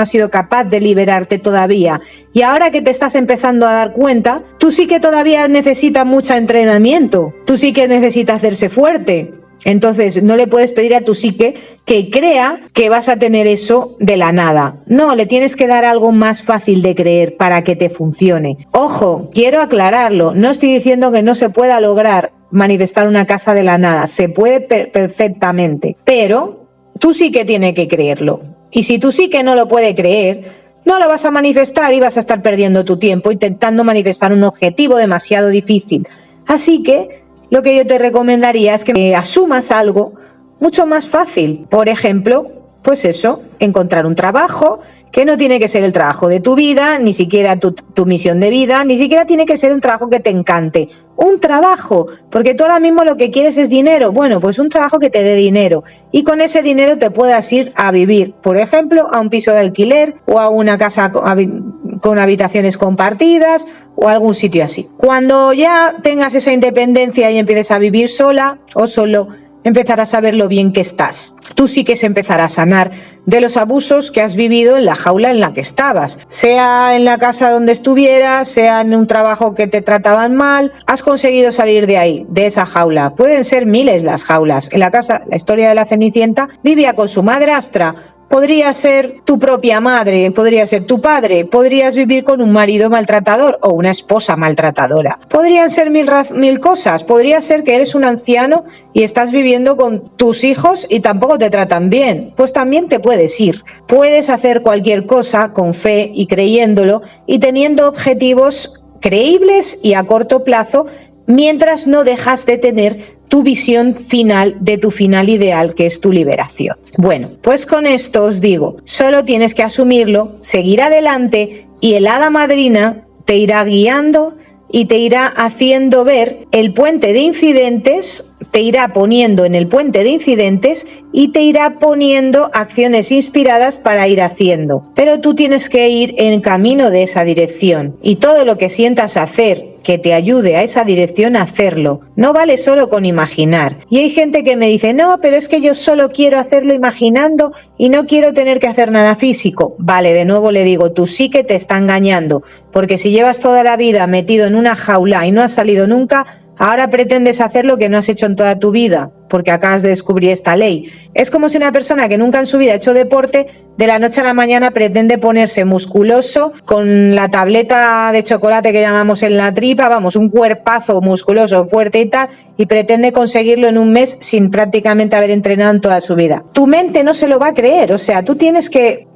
has sido capaz de liberarte todavía. Y ahora que te estás empezando a dar cuenta, tú sí que todavía necesitas mucho entrenamiento, tú sí que necesitas hacerse fuerte. Entonces no le puedes pedir a tu psique que crea que vas a tener eso de la nada. No, le tienes que dar algo más fácil de creer para que te funcione. Ojo, quiero aclararlo, no estoy diciendo que no se pueda lograr manifestar una casa de la nada, se puede perfectamente, pero tú sí que tienes que creerlo. Y si tú sí que no lo puede creer, no lo vas a manifestar y vas a estar perdiendo tu tiempo intentando manifestar un objetivo demasiado difícil. Así que lo que yo te recomendaría es que asumas algo mucho más fácil. Por ejemplo, pues eso, encontrar un trabajo que no tiene que ser el trabajo de tu vida, ni siquiera tu misión de vida, ni siquiera tiene que ser un trabajo que te encante. Un trabajo, porque tú ahora mismo lo que quieres es dinero. Bueno, pues un trabajo que te dé dinero y con ese dinero te puedas ir a vivir, por ejemplo, a un piso de alquiler o a una casa con habitaciones compartidas o algún sitio así. Cuando ya tengas esa independencia y empieces a vivir sola o solo, empezarás a ver lo bien que estás. Tú sí que se empezará a sanar de los abusos que has vivido en la jaula en la que estabas. Sea en la casa donde estuvieras, sea en un trabajo que te trataban mal, has conseguido salir de ahí, de esa jaula. Pueden ser miles las jaulas. En la historia de la Cenicienta, vivía con su madrastra. Podría ser tu propia madre, podría ser tu padre, podrías vivir con un marido maltratador o una esposa maltratadora. Podrían ser mil cosas, podría ser que eres un anciano y estás viviendo con tus hijos y tampoco te tratan bien. Pues también te puedes ir. Puedes hacer cualquier cosa con fe y creyéndolo y teniendo objetivos creíbles y a corto plazo mientras no dejas de tener tu visión final de tu final ideal, que es tu liberación. Bueno, pues con esto os digo, solo tienes que asumirlo, seguir adelante y el hada madrina te irá guiando y te irá haciendo ver el puente de incidentes, te irá poniendo en el puente de incidentes y te irá poniendo acciones inspiradas para ir haciendo. Pero tú tienes que ir en camino de esa dirección y todo lo que sientas hacer que te ayude a esa dirección a hacerlo. No vale solo con imaginar. Y hay gente que me dice, no, pero es que yo solo quiero hacerlo imaginando y no quiero tener que hacer nada físico. Vale, de nuevo le digo, tú sí que te está engañando, porque si llevas toda la vida metido en una jaula y no has salido nunca, ahora pretendes hacer lo que no has hecho en toda tu vida, porque acabas de descubrir esta ley. Es como si una persona que nunca en su vida ha hecho deporte, de la noche a la mañana pretende ponerse musculoso con la tableta de chocolate que llamamos en la tripa, vamos, un cuerpazo musculoso, fuerte y tal, y pretende conseguirlo en un mes sin prácticamente haber entrenado en toda su vida. Tu mente no se lo va a creer, o sea, tú tienes que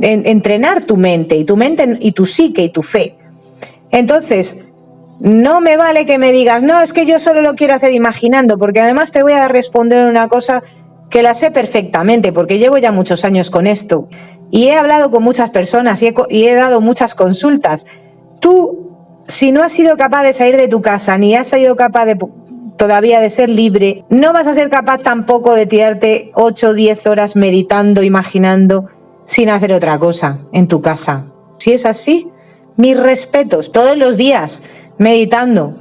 entrenar tu mente y tu psique y tu fe. Entonces, no me vale que me digas, no, es que yo solo lo quiero hacer imaginando, porque además te voy a responder una cosa que la sé perfectamente, porque llevo ya muchos años con esto y he hablado con muchas personas y he dado muchas consultas. Tú, si no has sido capaz de salir de tu casa, ni has sido capaz todavía de ser libre, no vas a ser capaz tampoco de tirarte 8 o 10 horas meditando, imaginando, sin hacer otra cosa en tu casa. Si es así, mis respetos, todos los días meditando,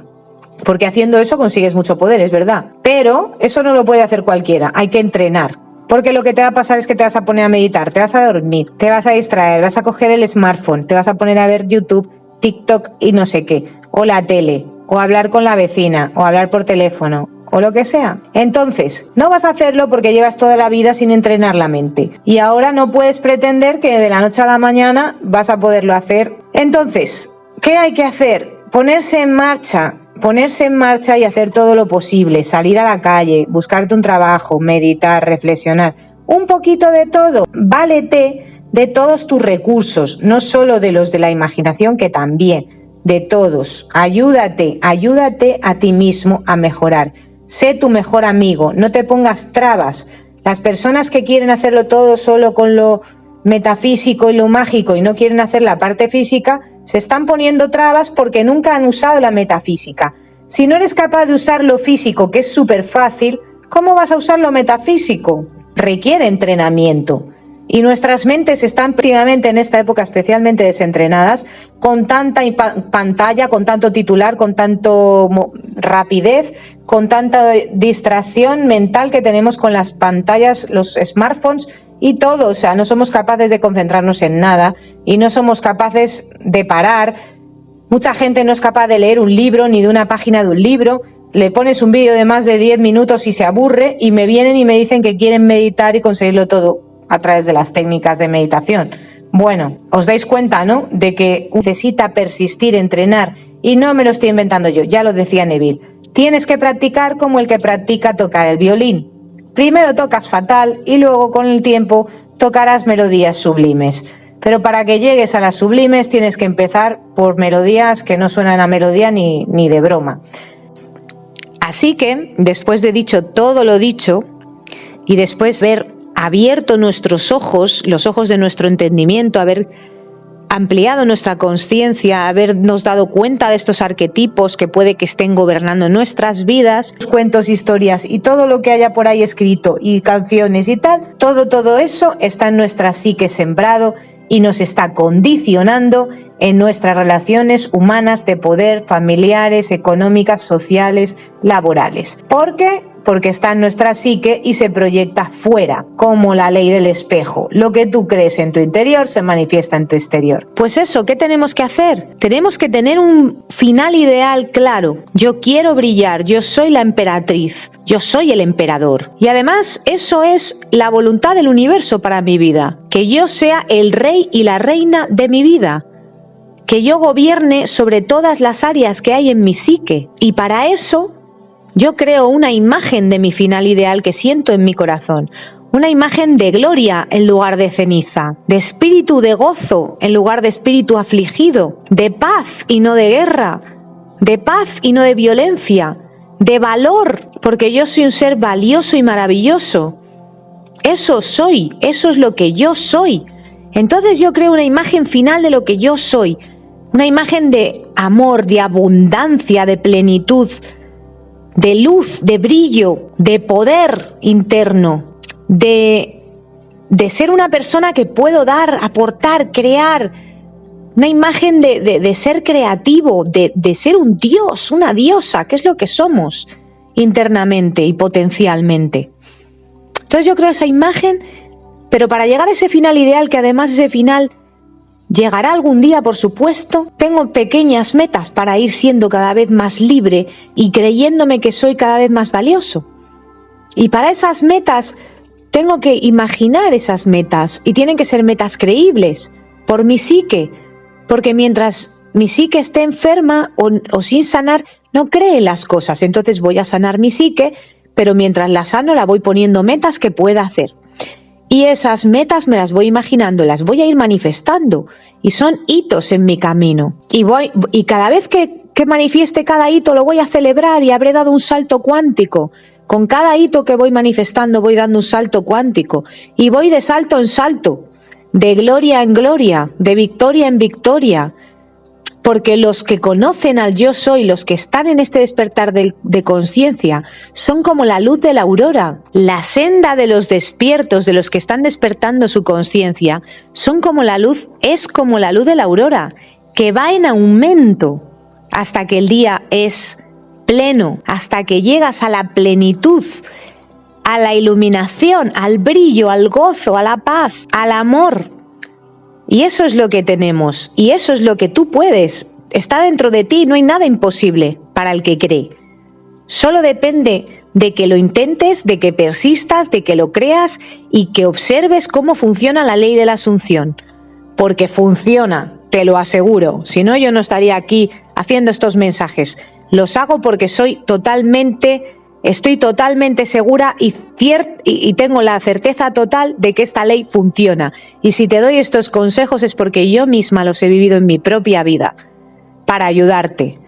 porque haciendo eso consigues mucho poder, es verdad, pero eso no lo puede hacer cualquiera, hay que entrenar, porque lo que te va a pasar es que te vas a poner a meditar, te vas a dormir, te vas a distraer, vas a coger el smartphone, te vas a poner a ver YouTube, TikTok y no sé qué, o la tele, o hablar con la vecina, o hablar por teléfono, o lo que sea. Entonces, no vas a hacerlo porque llevas toda la vida sin entrenar la mente, y ahora no puedes pretender que de la noche a la mañana vas a poderlo hacer. Entonces, ¿qué hay que hacer? Ponerse en marcha y hacer todo lo posible, salir a la calle, buscarte un trabajo, meditar, reflexionar, un poquito de todo, válete de todos tus recursos, no solo de los de la imaginación, que también, de todos, ayúdate a ti mismo a mejorar, sé tu mejor amigo, no te pongas trabas, las personas que quieren hacerlo todo solo con lo metafísico y lo mágico y no quieren hacer la parte física, se están poniendo trabas porque nunca han usado la metafísica. Si no eres capaz de usar lo físico, que es súper fácil, ¿cómo vas a usar lo metafísico? Requiere entrenamiento. Y nuestras mentes están últimamente en esta época especialmente desentrenadas, con tanta pantalla, con tanto titular, con tanto rapidez, con tanta distracción mental que tenemos con las pantallas, los smartphones y todo. O sea, no somos capaces de concentrarnos en nada y no somos capaces de parar. Mucha gente no es capaz de leer un libro ni de una página de un libro. Le pones un vídeo de más de 10 minutos y se aburre y me vienen y me dicen que quieren meditar y conseguirlo todo a través de las técnicas de meditación. Bueno, os dais cuenta, ¿no?, de que necesita persistir, entrenar, y no me lo estoy inventando yo, ya lo decía Neville. Tienes que practicar como el que practica tocar el violín. Primero tocas fatal y luego con el tiempo tocarás melodías sublimes. Pero para que llegues a las sublimes tienes que empezar por melodías que no suenan a melodía ni de broma. Así que, después de dicho todo lo dicho, y después de haber abierto nuestros ojos, los ojos de nuestro entendimiento, haber ampliado nuestra conciencia, habernos dado cuenta de estos arquetipos que puede que estén gobernando nuestras vidas, cuentos, historias y todo lo que haya por ahí escrito y canciones y tal, todo eso está en nuestra psique sembrado y nos está condicionando en nuestras relaciones humanas de poder, familiares, económicas, sociales, laborales. ¿Por qué? Porque está en nuestra psique y se proyecta fuera, como la ley del espejo. Lo que tú crees en tu interior se manifiesta en tu exterior. Pues eso, ¿qué tenemos que hacer? Tenemos que tener un final ideal claro. Yo quiero brillar, yo soy la emperatriz, yo soy el emperador. Y además, eso es la voluntad del universo para mi vida. Que yo sea el rey y la reina de mi vida. Que yo gobierne sobre todas las áreas que hay en mi psique. Y para eso yo creo una imagen de mi final ideal que siento en mi corazón. Una imagen de gloria en lugar de ceniza, de espíritu de gozo en lugar de espíritu afligido, de paz y no de guerra, de paz y no de violencia, de valor, porque yo soy un ser valioso y maravilloso. Eso soy, eso es lo que yo soy. Entonces yo creo una imagen final de lo que yo soy, una imagen de amor, de abundancia, de plenitud, de luz, de brillo, de poder interno, de ser una persona que puedo dar, aportar, crear, una imagen de ser creativo, de ser un dios, una diosa, que es lo que somos internamente y potencialmente. Entonces yo creo esa imagen, pero para llegar a ese final ideal, que además ese final llegará algún día, por supuesto, tengo pequeñas metas para ir siendo cada vez más libre y creyéndome que soy cada vez más valioso. Y para esas metas tengo que imaginar esas metas y tienen que ser metas creíbles por mi psique, porque mientras mi psique esté enferma o sin sanar, no cree en las cosas. Entonces voy a sanar mi psique, pero mientras la sano la voy poniendo metas que pueda hacer. Y esas metas me las voy imaginando, las voy a ir manifestando y son hitos en mi camino. Y cada vez que manifieste cada hito lo voy a celebrar y habré dado un salto cuántico. Con cada hito que voy manifestando voy dando un salto cuántico y voy de salto en salto, de gloria en gloria, de victoria en victoria. Porque los que conocen al yo soy, los que están en este despertar de conciencia, son como la luz de la aurora. La senda de los despiertos, de los que están despertando su conciencia, son como la luz, es como la luz de la aurora, que va en aumento hasta que el día es pleno, hasta que llegas a la plenitud, a la iluminación, al brillo, al gozo, a la paz, al amor. Y eso es lo que tenemos, y eso es lo que tú puedes. Está dentro de ti, no hay nada imposible para el que cree. Solo depende de que lo intentes, de que persistas, de que lo creas y que observes cómo funciona la ley de la asunción. Porque funciona, te lo aseguro. Si no, yo no estaría aquí haciendo estos mensajes. Los hago porque estoy totalmente segura y tengo la certeza total de que esta ley funciona. Y si te doy estos consejos es porque yo misma los he vivido en mi propia vida, para ayudarte.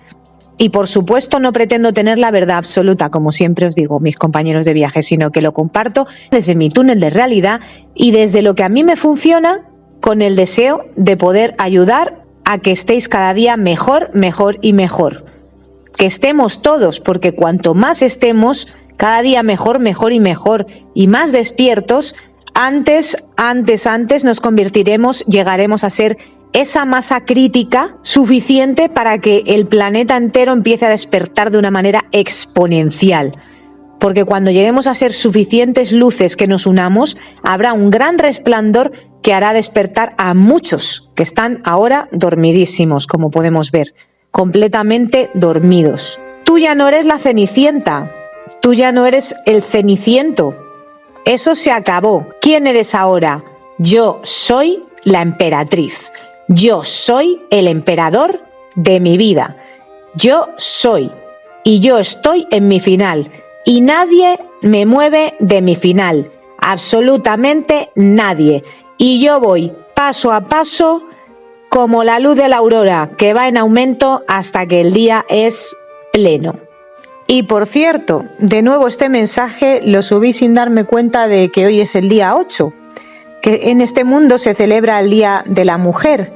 Y por supuesto no pretendo tener la verdad absoluta, como siempre os digo, mis compañeros de viaje, sino que lo comparto desde mi túnel de realidad y desde lo que a mí me funciona, con el deseo de poder ayudar a que estéis cada día mejor, mejor y mejor. Que estemos todos, porque cuanto más estemos, cada día mejor, mejor y mejor, y más despiertos, antes nos convertiremos, llegaremos a ser esa masa crítica suficiente para que el planeta entero empiece a despertar de una manera exponencial. Porque cuando lleguemos a ser suficientes luces que nos unamos, habrá un gran resplandor que hará despertar a muchos que están ahora dormidísimos, como podemos ver, completamente dormidos. Tú ya no eres la Cenicienta, tú ya no eres el Ceniciento. Eso se acabó. ¿Quién eres ahora? Yo soy la emperatriz. Yo soy el emperador de mi vida. Yo soy. Y yo estoy en mi final. Y nadie me mueve de mi final. Absolutamente nadie. Y yo voy paso a paso como la luz de la aurora, que va en aumento hasta que el día es pleno. Y por cierto, de nuevo este mensaje lo subí sin darme cuenta de que hoy es el día 8, que en este mundo se celebra el Día de la Mujer.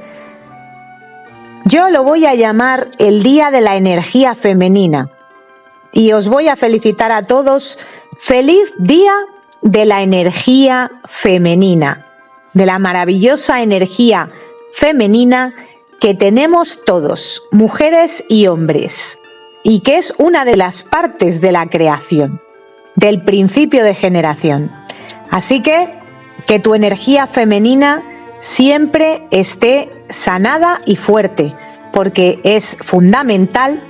Yo lo voy a llamar el Día de la Energía Femenina. Y os voy a felicitar a todos. ¡Feliz Día de la Energía Femenina! De la maravillosa energía femenina que tenemos todos, mujeres y hombres. Y que es una de las partes de la creación, del principio de generación. Así que tu energía femenina siempre esté sanada y fuerte, porque es fundamental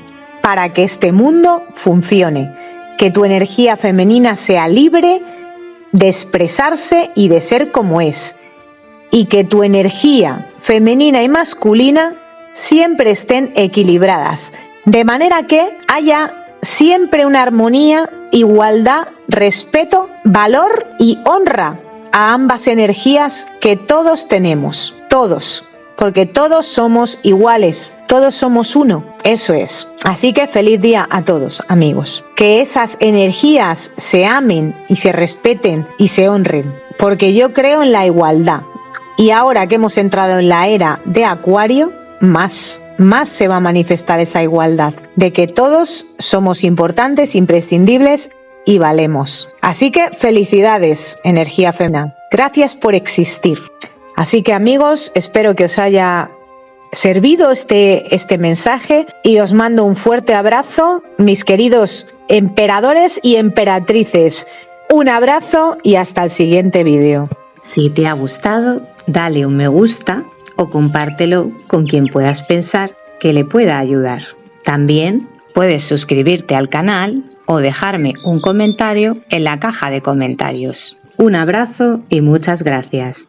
para que este mundo funcione. Que tu energía femenina sea libre de expresarse y de ser como es. Y que tu energía femenina y masculina siempre estén equilibradas. De manera que haya siempre una armonía, igualdad, respeto, valor y honra a ambas energías que todos tenemos, todos, porque todos somos iguales, todos somos uno, eso es. Así que feliz día a todos, amigos. Que esas energías se amen y se respeten y se honren, porque yo creo en la igualdad. Y ahora que hemos entrado en la era de Acuario, más se va a manifestar esa igualdad, de que todos somos importantes, imprescindibles y valemos. Así que felicidades, energía femenina. Gracias por existir. Así que amigos, espero que os haya servido este mensaje y os mando un fuerte abrazo, mis queridos emperadores y emperatrices. Un abrazo y hasta el siguiente vídeo. Si te ha gustado, dale un me gusta o compártelo con quien puedas pensar que le pueda ayudar. También puedes suscribirte al canal o dejarme un comentario en la caja de comentarios. Un abrazo y muchas gracias.